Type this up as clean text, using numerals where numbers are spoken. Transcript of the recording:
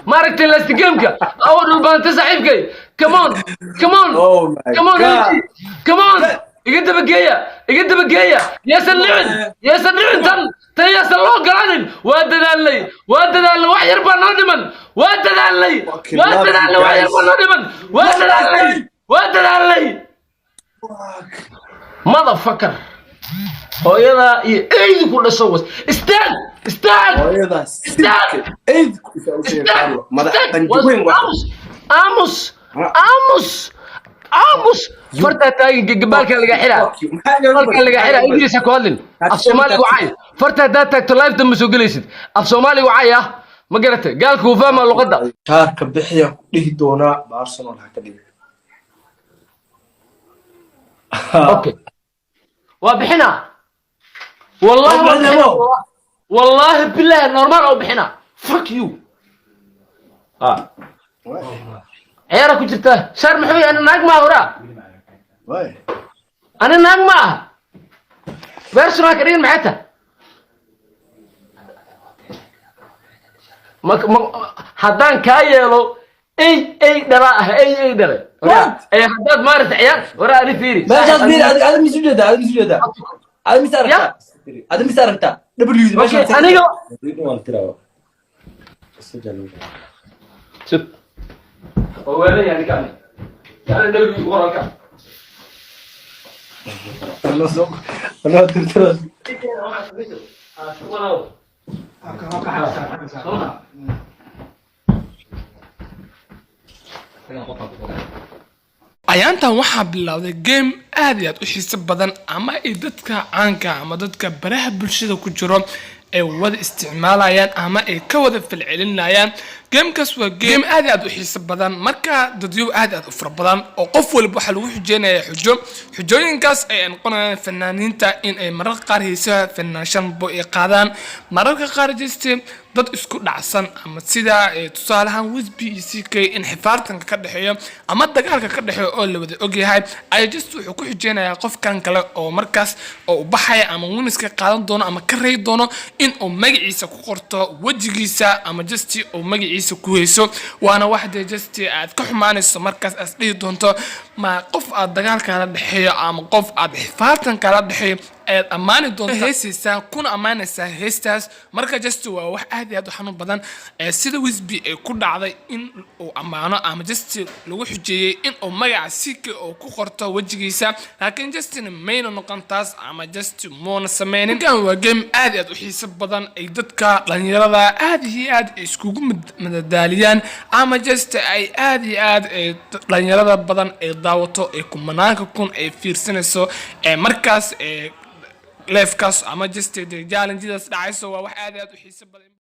ما ركتين لاستقيمك أول ما أنت صاحبك كمان يقد بقية يا سلعن تن يا سلو قرانين وادنا لي وحير بنادمن وادنا لي ماذا فكر هويدا ايدي كل سوس استاذ امس فرتا تاي قبالك اللي حيرا انجليز كودلين الصومالي وعاي فرتا داتا تلايف دم سو جليسد الصومالي وعاي ما قرأت قال كوفا ما لغدا شارك بحية ديه دونا بارسنال هكذا اوكي وبحنا والله بالله نورمال او بحنا فك يو عيارك جرته شر محوي انا ناق ما ورا انا ناق ما بيرسونال كريم معته haddaan kaa yeelo ay dhalaa ah ay dhalay ay haddaad maarata ciyaar waraa ani fiiri meeshaas fiiri aad misujeeda aad misaragta w meeshaas aniga شوف هو ولا يعني كان w qoralka انا ترتر ayaantan waxaa bilowday game aad iyo aad u xiiso badan ama ay dadka caanka ama dadka baraha bulshada ku jiro ay wada isticmaalayaan ama ay ka wada falcelinayaan gamekaas waa game aad iyo aad u xiiso badan marka dadyo aad u fara badan oo qof walba waxa lagu xujeenayaa xujooyinkaas ay noqonayaan fanaaniinta in ay mararka qaar heesaha fanaanshan bo ay qaadaan mararka qaar jirtay dad isku dhacsan ama sida tusaalahan Wisby iyo CK in xifaartanka ka dhaxeeyo ama dagaalka ka dhaxeeyo oo la wada ogyahay ay just wuxuu ku xujeenayaa qofkan kale oo markaas oo baxaya ama winiska qaadan doono ama ka reey doono in uu magaciisa ku qorto wajigiisa ama just uu magaciisa ku heeso waana waxda just aad ka xumaanayso markaas as dhigi doonto ma qof aad dagaalka la dhaxeeyo ama qof aad xifaartanka la dhaxeeyo aad amaani doonto heesiisa kuna amaanaysa heestaas marka just waa wax aad iyo aad u xanuun badan sida Wisby ay ku dhacday in uu amaano ama just lagu xujeeyay in uu magaca CK oo ku qorto wajigiisa laakiin just mayna noqon taas ama just moona sameeynin kan waa game aad iyo aad u xiiso badan ay dadka dhalinyarada aad iyo aad iskugu madadaaliyaan ama just ay aad iyo aad dhalinyarada badan ay daawato ay kumanaanka kun ay fiirsanayso markaas leefkaas ama just challenge-daas dhacayso waa wax aad iyo aad u xiiso badan